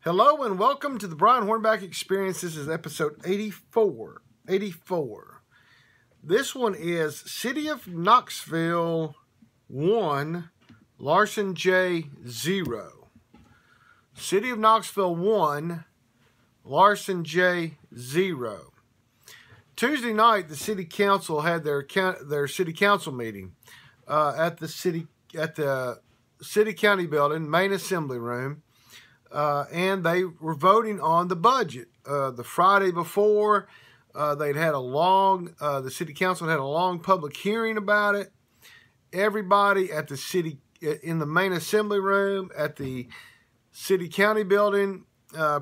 Hello and welcome to the Brian HORNBACK Experience. This is episode 84. This one is City of Knoxville 1, Larsen Jay 0. City of Knoxville 1, Larsen Jay 0. Tuesday night, the City Council had their City Council meeting at the City County Building, main assembly room. And they were voting on the budget. The Friday before, they'd had the City Council had a long public hearing about it. Everybody at the in the main assembly room at the City County Building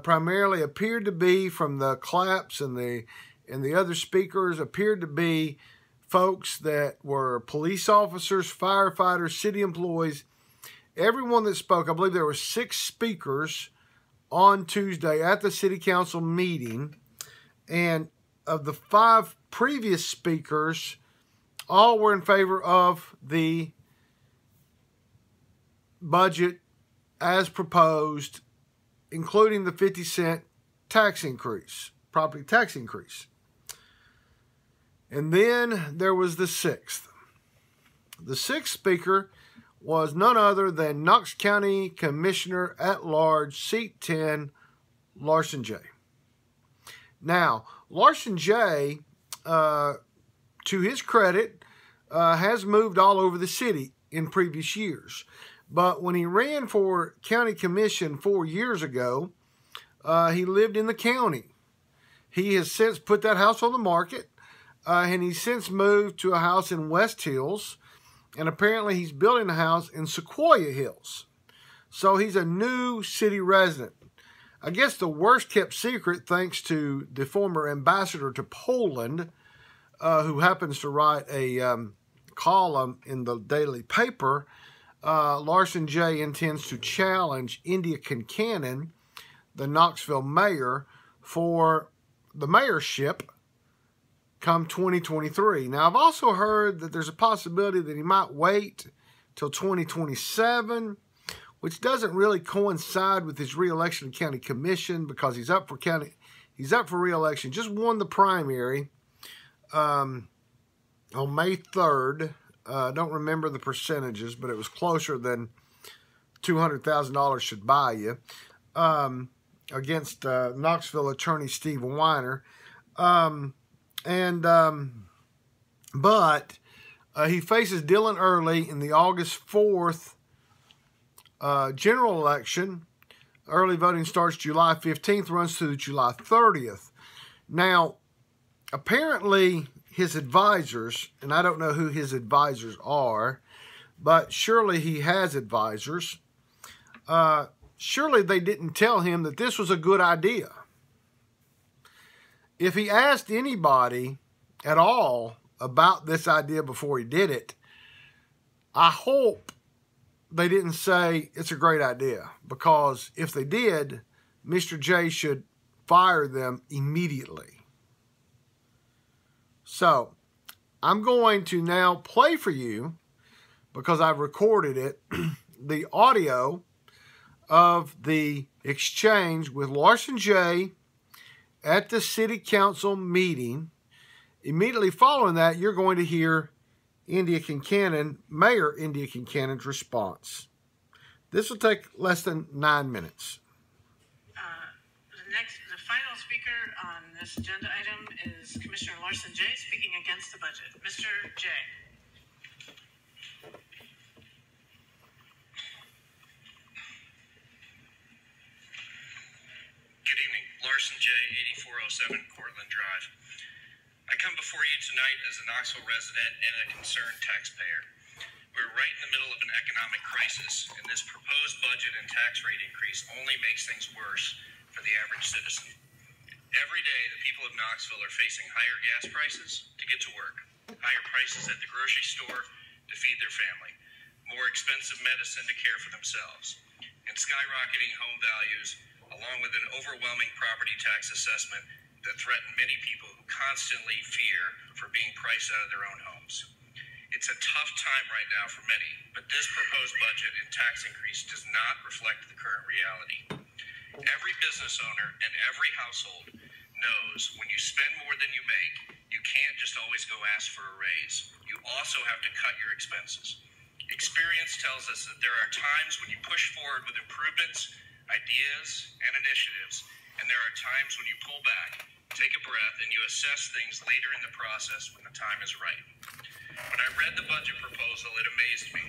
primarily appeared to be, from the claps and the other speakers, appeared to be folks that were police officers, firefighters, city employees. Everyone that spoke, I believe there were 6 speakers on Tuesday at the City Council meeting, and of the 5 previous speakers, all were in favor of the budget as proposed, including the 50-cent tax increase, property tax increase. And then there was the 6th. The 6th speaker was none other than Knox County Commissioner at Large, Seat 10, Larsen Jay. Now, Larsen Jay, to his credit, has moved all over the city in previous years. But when he ran for county commission 4 years ago, he lived in the county. He has since put that house on the market, and he's since moved to a house in West Hills. And apparently he's building a house in Sequoia Hills. So he's a new city resident. I guess the worst kept secret, thanks to the former ambassador to Poland, who happens to write a column in the daily paper, Larsen Jay intends to challenge Indya Kincannon, the Knoxville mayor, for the mayorship come 2023. Now, I've also heard that there's a possibility that he might wait till 2027, which doesn't really coincide with his re-election to county commission, because he's up for re-election. Just won the primary on May 3rd. I don't remember the percentages, but it was closer than $200,000 should buy you, against Knoxville attorney Steve Weiner. But he faces Dylan Early in the August 4th general election. Early voting starts July 15th, runs through July 30th. Now, apparently his advisors, and I don't know who his advisors are, but surely he has advisors. Surely they didn't tell him that this was a good idea. If he asked anybody at all about this idea before he did it, I hope they didn't say it's a great idea, because if they did, Mr. J should fire them immediately. So, I'm going to now play for you, because I've recorded it, the audio of the exchange with Larsen Jay at the City Council meeting. Immediately following that, you're going to hear Indya Kincannon, Mayor Indya Kincannon's response. This will take less than 9 minutes. The final speaker on this agenda item is Commissioner Larsen Jay, speaking against the budget. Mr. Jay. Good evening. Larsen Jay, 8407 Cortland Drive. I come before you tonight as a Knoxville resident and a concerned taxpayer. We're right in the middle of an economic crisis, and this proposed budget and tax rate increase only makes things worse for the average citizen. Every day, the people of Knoxville are facing higher gas prices to get to work, higher prices at the grocery store to feed their family, more expensive medicine to care for themselves, and skyrocketing home values, along with an overwhelming property tax assessment that threaten many people who constantly fear for being priced out of their own homes. It's a tough time right now for many, but this proposed budget and tax increase does not reflect the current reality. Every business owner and every household knows when you spend more than you make, you can't just always go ask for a raise. You also have to cut your expenses. Experience tells us that there are times when you push forward with improvements, ideas, and initiatives, and there are times when you pull back, take a breath, and you assess things later in the process when the time is right. When I read the budget proposal, it amazed me.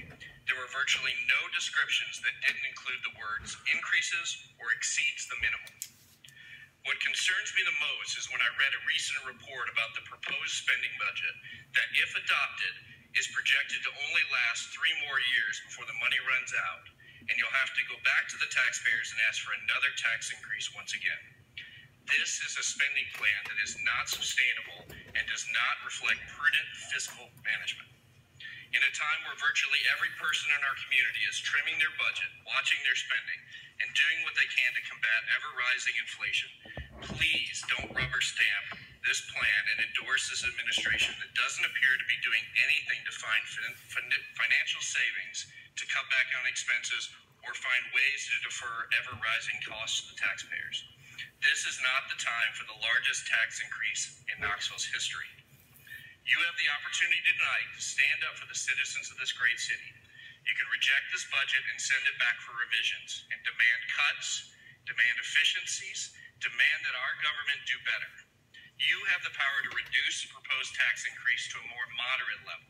There were virtually no descriptions that didn't include the words increases or exceeds the minimum. What concerns me the most is when I read a recent report about the proposed spending budget that, if adopted, is projected to only last 3 more years before the money runs out, and you'll have to go back to the taxpayers and ask for another tax increase once again. This is a spending plan that is not sustainable and does not reflect prudent fiscal management. In a time where virtually every person in our community is trimming their budget, watching their spending, and doing what they can to combat ever-rising inflation, please don't rubber stamp this plan and endorse this administration that doesn't appear to be doing anything to find financial savings, to cut back on expenses, or find ways to defer ever-rising costs to the taxpayers. This is not the time for the largest tax increase in Knoxville's history. You have the opportunity tonight to stand up for the citizens of this great city. You can reject this budget and send it back for revisions and demand cuts, demand efficiencies, demand that our government do better. You have the power to reduce the proposed tax increase to a more moderate level,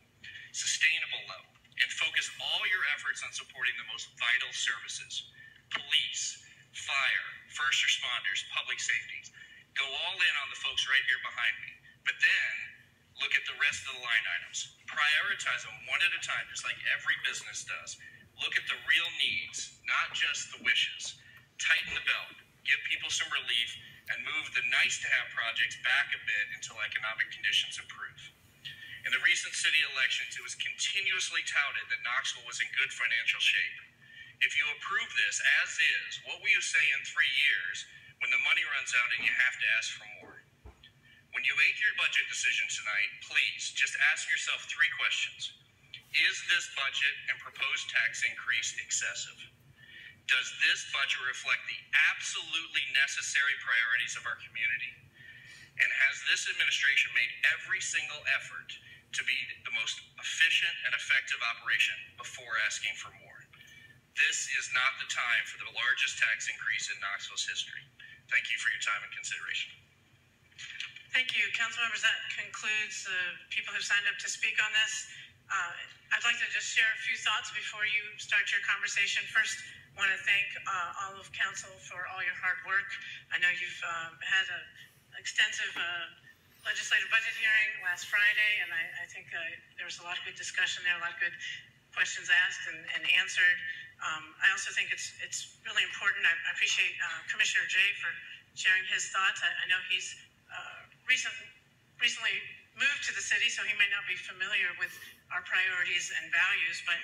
sustainable level, and focus all your efforts on supporting the most vital services: police, fire, first responders, public safety. Go all in on the folks right here behind me. But then look at the rest of the line items. Prioritize them one at a time, just like every business does. Look at the real needs, not just the wishes. Tighten the belt, give people some relief, and move the nice-to-have projects back a bit until economic conditions improve. In the recent city elections, it was continuously touted that Knoxville was in good financial shape. If you approve this as is, what will you say in 3 years when the money runs out and you have to ask for more? When you make your budget decision tonight, please just ask yourself 3 questions. Is this budget and proposed tax increase excessive? Does this budget reflect the absolutely necessary priorities of our community? And has this administration made every single effort to be the most efficient and effective operation before asking for more? This is not the time for the largest tax increase in Knoxville's history. Thank you for your time and consideration. Thank you, council members. That concludes the people who signed up to speak on this. I'd like to just share a few thoughts before you start your conversation. First, I want to thank all of council for all your hard work. I know you've had an extensive legislative budget hearing last Friday, and I think there was a lot of good discussion there, a lot of good questions asked and answered. I also think it's really important. I appreciate Commissioner Jay for sharing his thoughts. I know he's recently moved to the city, so he may not be familiar with our priorities and values, but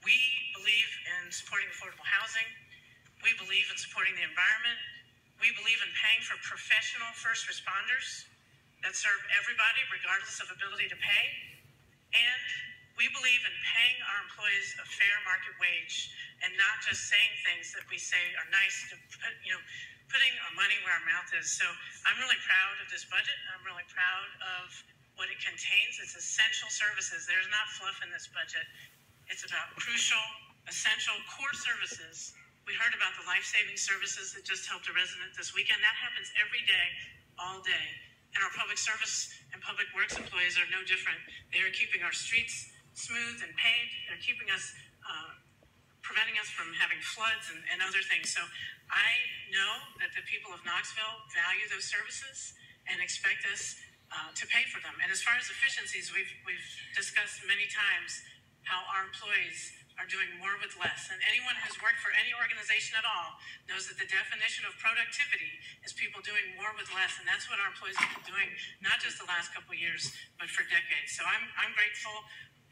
we believe in supporting affordable housing. We believe in supporting the environment. We believe in paying for professional first responders that serve everybody regardless of ability to pay. And we believe in paying our employees a fair market wage and not just saying things that we say are nice, putting our money where our mouth is. So I'm really proud of this budget. I'm really proud of what it contains. It's essential services. There's not fluff in this budget. It's about crucial, essential core services. We heard about the life-saving services that just helped a resident this weekend. That happens every day, all day. And our public service and public works employees are no different. They are keeping our streets smooth and paved. They're keeping us, preventing us from having floods and other things. So I know that the people of Knoxville value those services and expect us to pay for them. And as far as efficiencies, we've discussed many times how our employees are doing more with less. And anyone who's worked for any organization at all knows that the definition of productivity is people doing more with less. And that's what our employees have been doing, not just the last couple of years, but for decades. So I'm grateful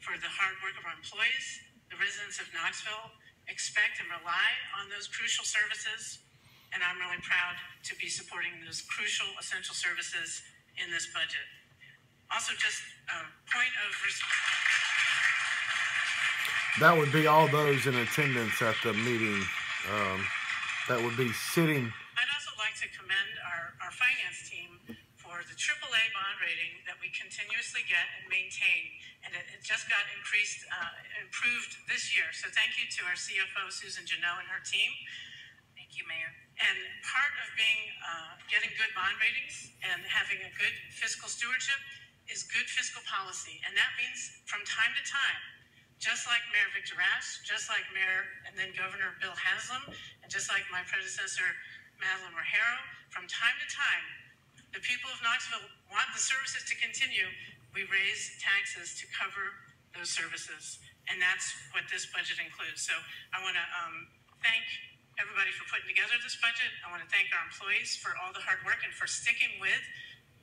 for the hard work of our employees. The residents of Knoxville expect and rely on those crucial services. And I'm really proud to be supporting those crucial, essential services in this budget. Also, just a point of that would be all those in attendance at the meeting that would be sitting. I'd also like to commend our finance team for the AAA bond rating that we continuously get and maintain. And it just got improved this year. So thank you to our CFO, Susan Janot, and her team. Thank you, Mayor. And part of getting good bond ratings and having a good fiscal stewardship is good fiscal policy. And that means from time to time, just like Mayor Victor Rash, just like Mayor and then Governor Bill Haslam, and just like my predecessor, Madeline Rogero, from time to time, the people of Knoxville want the services to continue. We raise taxes to cover those services. And that's what this budget includes. So I want to thank everybody for putting together this budget. I want to thank our employees for all the hard work and for sticking with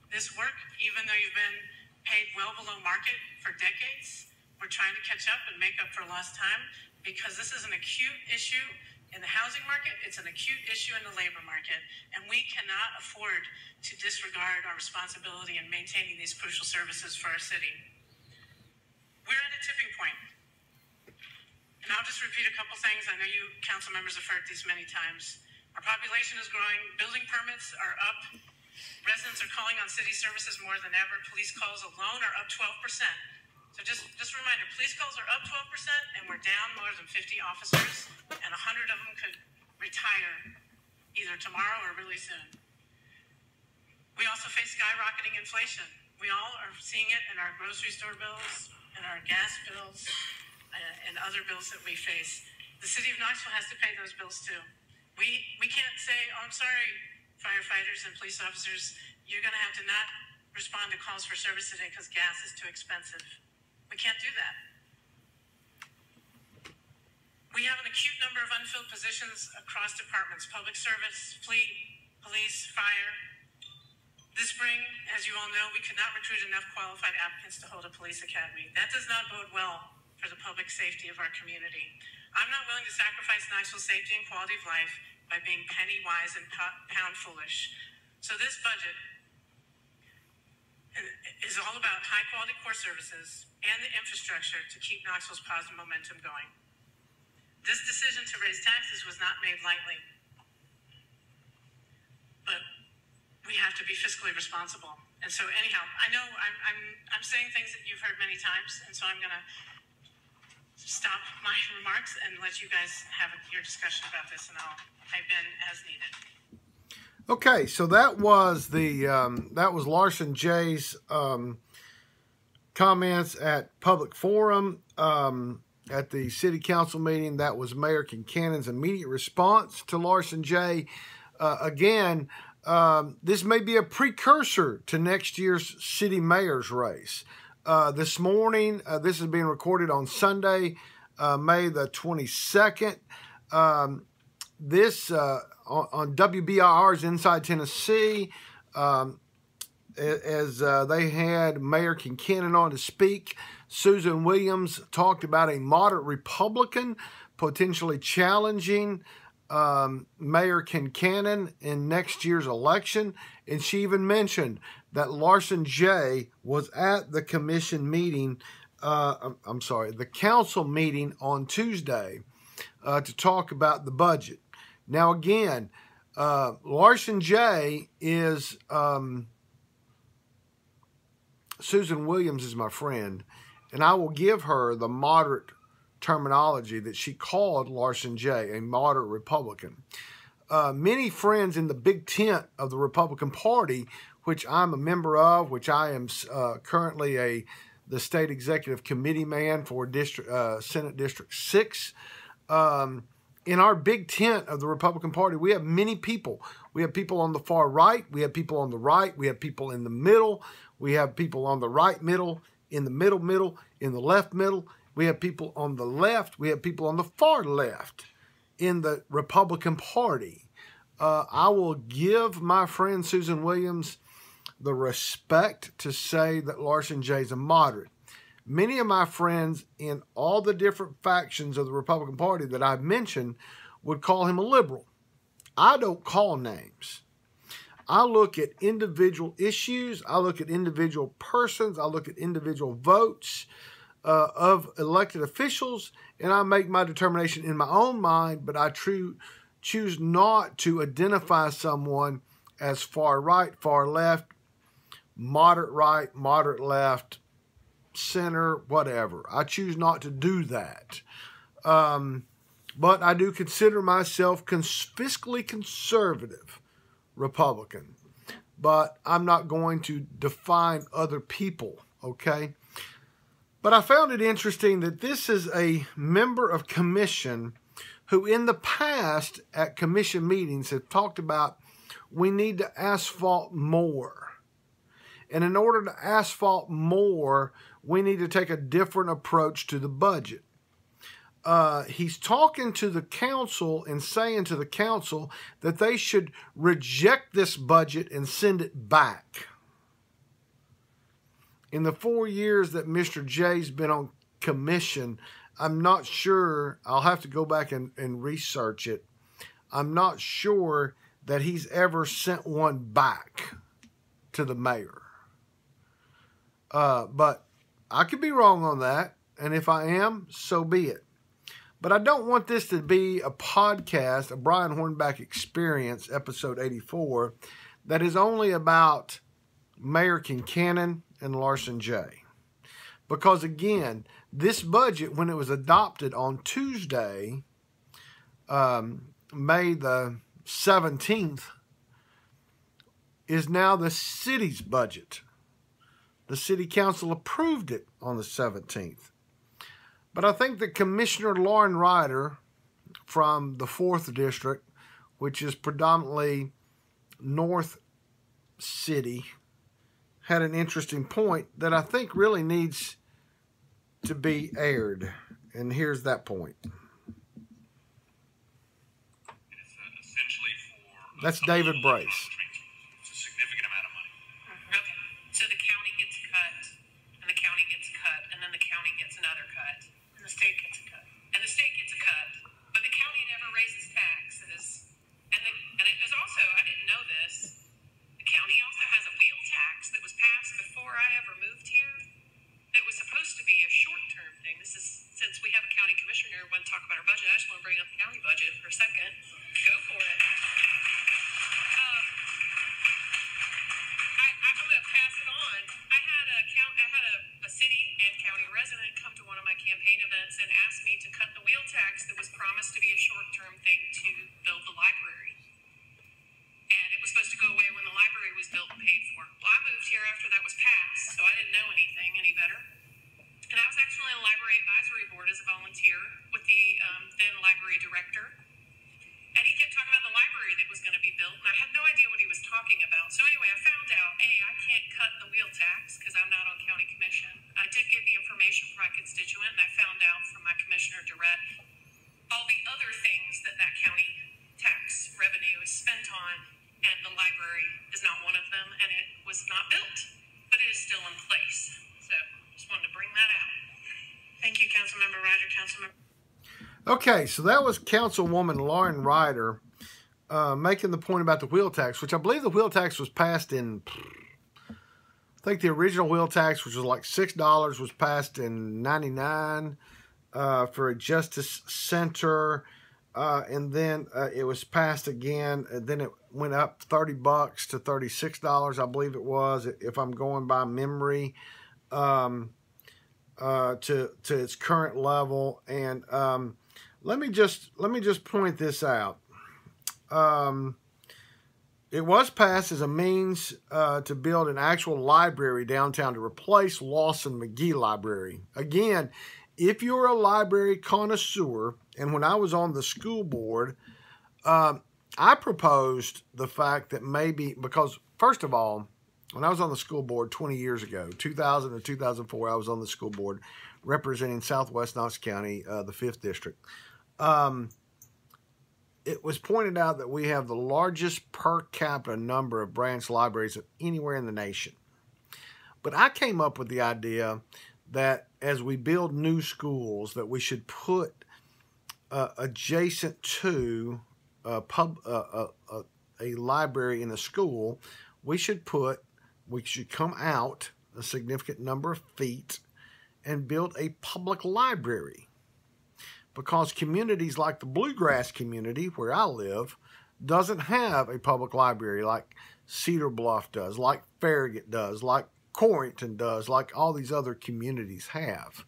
this work, even though you've been paid well below market for decades. We're trying to catch up and make up for lost time because this is an acute issue in the housing market. It's an acute issue in the labor market, and we cannot afford to disregard our responsibility in maintaining these crucial services for our city. We're at a tipping point. And I'll just repeat a couple things. I know you council members have heard these many times. Our population is growing. Building permits are up. Residents are calling on city services more than ever. Police calls alone are up 12%. So just a reminder, police calls are up 12%, and we're down more than 50 officers, and 100 of them could retire either tomorrow or really soon. We also face skyrocketing inflation. We all are seeing it in our grocery store bills, in our gas bills, and other bills that we face. The city of Knoxville has to pay those bills too. We can't say, oh, I'm sorry, firefighters and police officers, you're going to have to not respond to calls for service today because gas is too expensive. We can't do that. We have an acute number of unfilled positions across departments, public service, fleet, police, fire. This spring, as you all know, we could not recruit enough qualified applicants to hold a police academy. That does not bode well for the public safety of our community. I'm not willing to sacrifice Knoxville's safety and quality of life by being penny wise and pound foolish. So this budget is all about high quality core services and the infrastructure to keep Knoxville's positive momentum going. This decision to raise taxes was not made lightly, but we have to be fiscally responsible. And so anyhow, I know I'm saying things that you've heard many times, and so I'm gonna stop my remarks and let you guys have your discussion about this, and I'll pipe in as needed. Okay, so that was Larsen Jay's comments at public forum at the city council meeting. That was Mayor Kincannon's immediate response to Larsen Jay. Again, this may be a precursor to next year's city mayor's race. This morning, this is being recorded on Sunday, May the 22nd. On WBIR's Inside Tennessee, as they had Mayor Kincannon on to speak, Susan Williams talked about a moderate Republican potentially challenging Mayor Kincannon in next year's election, and she even mentioned that Larsen Jay was at the commission meeting, the council meeting on Tuesday to talk about the budget. Now again, Larsen Jay is, Susan Williams is my friend, and I will give her the moderate terminology that she called Larsen Jay, a moderate Republican. Many friends in the big tent of the Republican Party, which I'm a member of, which I am currently the state executive committee man for Senate District 6. In our big tent of the Republican Party, we have many people. We have people on the far right. We have people on the right. We have people in the middle. We have people on the right middle, in the middle, in the left middle. We have people on the left. We have people on the far left in the Republican Party. I will give my friend Susan Williams the respect to say that Larsen Jay is a moderate. Many of my friends in all the different factions of the Republican Party that I've mentioned would call him a liberal. I don't call names. I look at individual issues. I look at individual persons. I look at individual votes of elected officials, and I make my determination in my own mind, but I choose not to identify someone as far right, far left, moderate right, moderate left, center, whatever. I choose not to do that. But I do consider myself fiscally conservative Republican. But I'm not going to define other people, okay? But I found it interesting that this is a member of commission who in the past at commission meetings have talked about we need to asphalt more. And in order to asphalt more, we need to take a different approach to the budget. He's talking to the council and saying to the council that they should reject this budget and send it back. In the 4 years that Mr. Jay's been on commission, I'm not sure, I'll have to go back and research it. I'm not sure that he's ever sent one back to the mayor. But I could be wrong on that, and if I am, so be it. But I don't want this to be a podcast, a Brian HORNBACK Experience, episode 84, that is only about Mayor Kincannon and Larsen Jay. Because again, this budget, when it was adopted on Tuesday, May the 17th, is now the city's budget. The city council approved it on the 17th. But I think that Commissioner Lauren Ryder from the 4th District, which is predominantly North City, had an interesting point that I think really needs to be aired. And here's that point. Essentially for... That's David Brace. It's a significant amount of money. Okay, so the county gets cut, and the county gets cut, and then the county gets another cut, and the state gets a cut, and the state gets a cut, but the county never raises taxes, and it was also, I didn't know this, the county also has a wheel tax that was passed before I ever moved here, that was supposed to be a short-term thing. This is, since we have a county commissioner who want to talk about our budget, I just want to bring up the county budget for a second. Go for it. I'm going to pass it on. I had a city and county resident come to one of my campaign events and ask me to cut the wheel tax that was promised to be a short-term thing to build the library. And it was supposed to go away when the library was built and paid for. Well, I moved here after that was passed, so I didn't know anything any better. And I was actually on the library advisory board as a volunteer with the then library director. And he kept talking about the library that was going to be built, and I had no idea what he was talking about. So anyway, I found out, A, I can't cut the wheel tax because I'm not on county commission. I did get the information from my constituent, and I found out from my commissioner direct all the other things that county tax revenue is spent on, and the library is not one of them, and it was not built, but it is still in place. So just wanted to bring that out. Thank you, Councilmember Ryder. Councilmember. Okay, so that was Councilwoman Lauren Ryder making the point about the wheel tax, which I believe the wheel tax was passed in, I think the original wheel tax, which was like $6, was passed in '99 for a justice center, and then it was passed again, and then it went up $30 to $36, I believe it was, if I'm going by memory, to its current level. And let me just point this out. It was passed as a means to build an actual library downtown to replace Lawson McGee Library. Again, if you're a library connoisseur, and when I was on the school board, I proposed the fact that maybe, because first of all, when I was on the school board 20 years ago, 2000 to 2004, I was on the school board representing Southwest Knox County, the 5th District. It was pointed out that we have the largest per capita number of branch libraries of anywhere in the nation. But I came up with the idea that as we build new schools, that we should put adjacent to a library in a school, we should come out a significant number of feet and build a public library. because communities like the Bluegrass community where I live doesn't have a public library like Cedar Bluff does, like Farragut does, like Corrington does, like all these other communities have.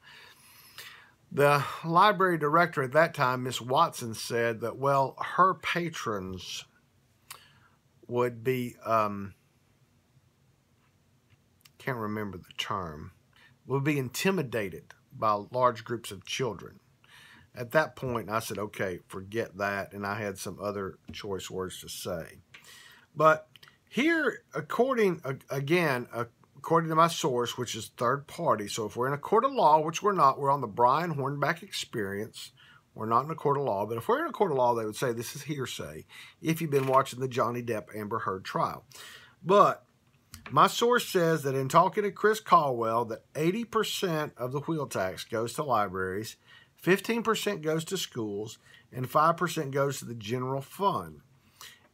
The library director at that time, Miss Watson, said that, well, her patrons would be, can't remember the term, would be intimidated by large groups of children. At that point, I said, okay, forget that, and I had some other choice words to say. But here, according to my source, which is third party, so if we're in a court of law, which we're not, we're on the Brian HORNBACK Experience. We're not in a court of law, but if we're in a court of law, they would say this is hearsay if you've been watching the Johnny Depp Amber Heard trial. But my source says that in talking to Chris Caldwell, that 80% of the wheel tax goes to libraries, 15% goes to schools, and 5% goes to the general fund.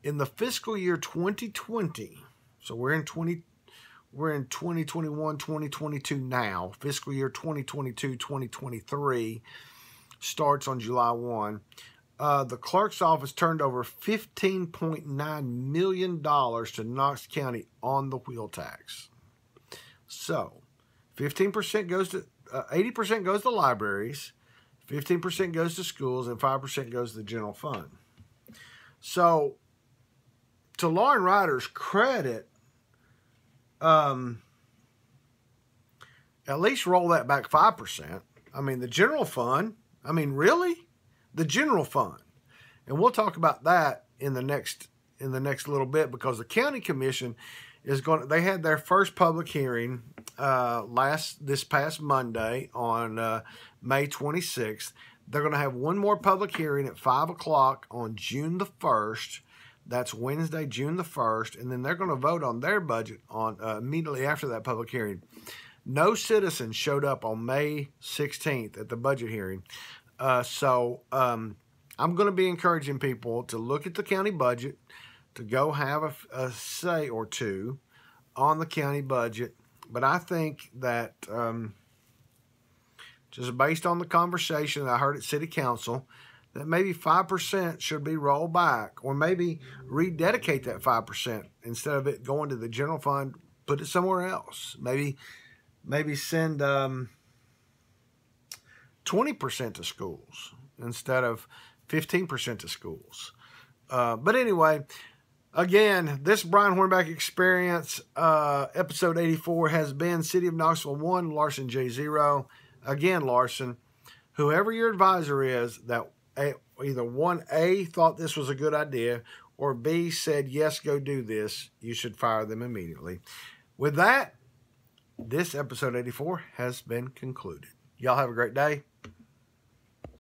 In the fiscal year 2020, so we're in 2021, 2022 now. Fiscal year 2022, 2023 starts on July 1. The clerk's office turned over $15.9 million to Knox County on the wheel tax. So 15% goes to, 80% goes to libraries, 15% goes to schools, and 5% goes to the general fund. So to Lauren Ryder's credit, at least roll that back 5%. I mean, the general fund, I mean, really? The general fund. And we'll talk about that in the next little bit, because the county commission is going to, they had their first public hearing this past Monday on May 26th. They're going to have one more public hearing at 5 o'clock on June the 1st. That's Wednesday, June the 1st, and then they're going to vote on their budget on immediately after that public hearing. No citizens showed up on May 16th at the budget hearing. So I'm going to be encouraging people to look at the county budget, to go have a say or two on the county budget. But I think that just based on the conversation that I heard at City Council, that maybe 5% should be rolled back, or maybe rededicate that 5% instead of it going to the general fund, put it somewhere else. Maybe send 20% to schools instead of 15% to schools. But anyway, again, this Brian HORNBACK Experience, episode 84, has been City of Knoxville 1, Larsen Jay 0. Again, Larsen, whoever your advisor is, that either 1A thought this was a good idea, or B said, yes, go do this, you should fire them immediately. With that, this episode 84 has been concluded. Y'all have a great day.